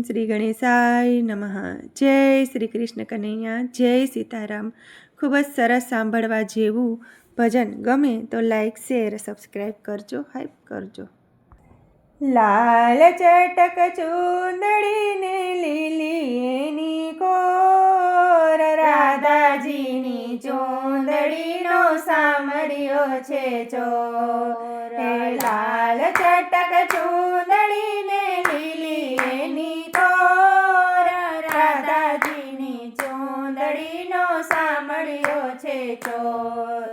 શ્રી ગણેશાય નમઃ। જય શ્રી કૃષ્ણ કનૈયા, જય સીતારામ। ખૂબ જ સરસ સાંભળવા જેવું ભજન ગમે તો લાઈક, શેર, સબસ્ક્રાઈબ કરજો, હાઈપ કરજો। લાલ ચટક ચૂંદડીને લીલી એની કોર, રાધાજીની ચૂંદડીનો સામળ્યો છે ચોર। લાલ ચટક ચૂંદડીને લીલી એની કોર, રાધાજીની ચૂંદડીનો સામળ્યો છે ચોર।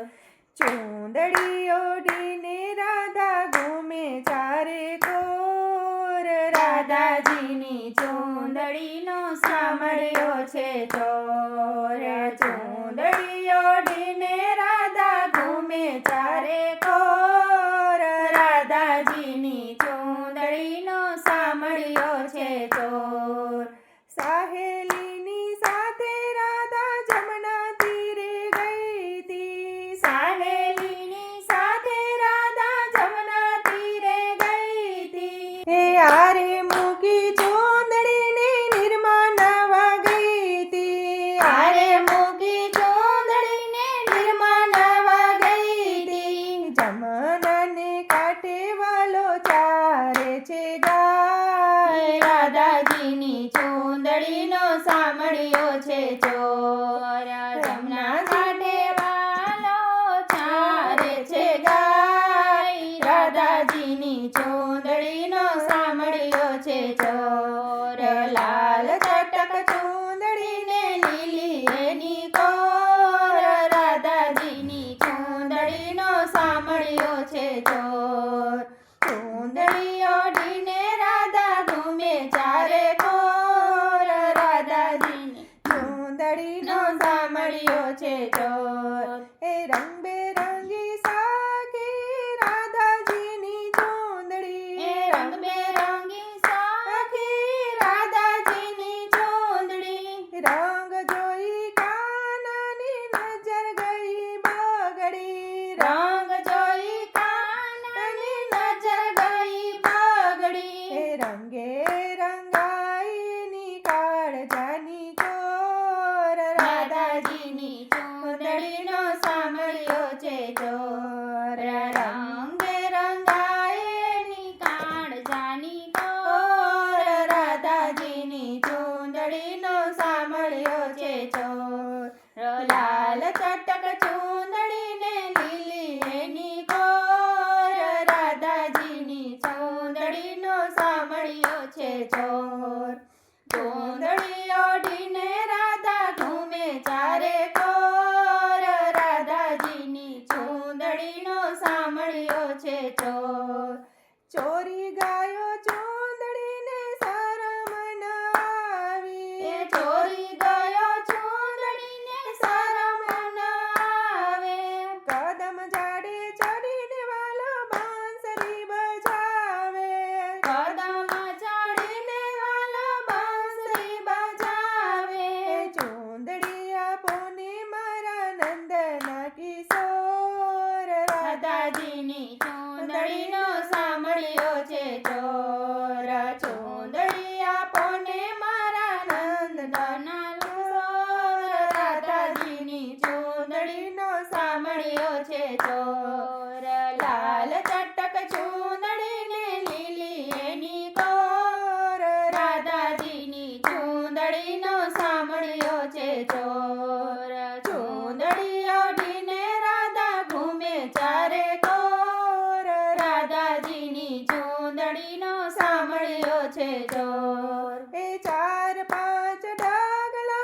ચૂંદડી ઓઢીને રાધા ઘૂમે ચારે કોર, રાધાજીની ચૂંદડીનો સામળ્યો છે ચોર। ચૂંદડી ઓઢીને રાધા ઘૂમે ચારે કોર, રાધાજીની ચૂંદડીનો સામળ્યો છે ચોર। સાહેલીની સાથે રાધા જમના તીરે ગઈ તી, સાહેલીની સાથે રાધા જમના તીરે ગઈ તી। હે આરે મૂકી ચૂંદડીને નિરમા નાવા ગઈ તી, આરે મૂકી ચૂંદડીને નિરમા નાવા ગઈ તી। જમનાને કાંઠે વાલો ચારે છે ગાય, રાધાજીની ચૂંદડીનો સામળ્યો છે ચોર। જમના કાંઠે વાલો ચારે છે ગાય, રાધાજીની ચૂંદડીનો સામળ્યો છે ચોર। લાલ ચટક ચૂંદડીને લીલી એની કોર, રાધાજીની ચૂંદડીનો સામળ્યો છે ચોર। ચૂંદડી ઓઢીને રાધા ઘૂમે ચારે કોર, રાધાજીની ચૂંદડીનો સામળ્યો છે ચોર। એ રંગબેરંગી સાખી રાધાજીની ચૂંદડી, એ રંગબેરંગી સાખી રાધાજીની ચૂંદડી। રંગ જોઈ કાનાની નજર ગઈ બગડી, રંગ જોઈ કાનાની નજર ગઈ બગડી। એ રંગે રંગાઈની કાળજાની કોર, રાધાજીની ચૂંદડીનો સામળ્યો છે ચોર। રંગે રંગાઈની કાળજાની કોર, રાધાજીની ચૂંદડીનો સામળ્યો છે ચોર। લાલ ચટક ચૂંદડીને લીલી એની કોર, રાધાજીની ચૂંદડીનો સામળ્યો છે ચોર। ચૂંદડી ઓઢીને રાધા ઘૂમે ચારે કોર, રાધાજીની ચૂંદડીનો સામળ્યો છે ચોર। ચોરી ગાયો ચૂંદડીને શરમ ન આવી, એ ચોરી ગયો ચૂંદડીને શરમ ન આવે। કદમ ઝાડે ચડીને વાલો બાંસરી બજાવે, કદમ ચડીને વાલો બાંસરી બજાવે। ચૂંદડી આપોને મારા નંદના કિશોર, રાધાજીની ચૂંદડીનો સામળ્યો છે ચોર। ચૂંદડી આપોને મારા નંદના કિશોર, રાધાજીની ચૂંદડીનો સામળ્યો છે ચોર। લાલ ચટક ચૂંદડીને લીલી એની કોર, રાધાજીની ચૂંદડીનો સામળ્યો છે ચોર। ચૂંદડી ઓઢીને રાધા ઘૂમે ચારે કોર, રાધાજીની ચૂંદડીનો સામળ્યો છે ચોર। એ ચાર પાંચ ડાગલા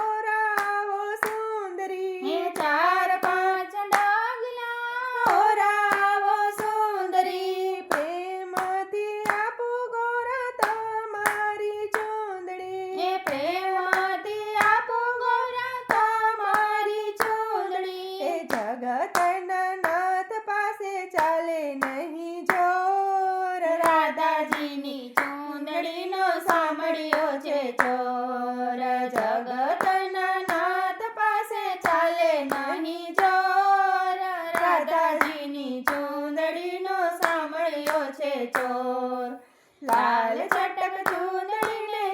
ઓરાવો સુંદરી, એ ચાર પાંચ ડાગલા ઓરાવો સુંદરી। પ્રેમથી આપો ગોરા તમારી ચૂંદડી, એ પ્રેમથી આપો ગોરા તમારી ચૂંદડી। એ જગતના નાથ પાસે ચાલે નહીં જોર, રાધાજીની ચૂંદડીનો સામળ્યો છે ચોર। જગતના નાથ પાસે ચાલે નહીં જોર, રાધાજીની ચૂંદડીનો સામળ્યો છે ચોર। લાલ ચટક ચૂંદડીને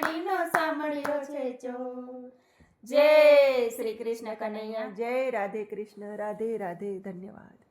સુંદરીનો સાંભળ્યો છે ચોર. જય શ્રી કૃષ્ણ કનૈયા. જય રાધે કૃષ્ણ. રાધે રાધે. ધન્યવાદ.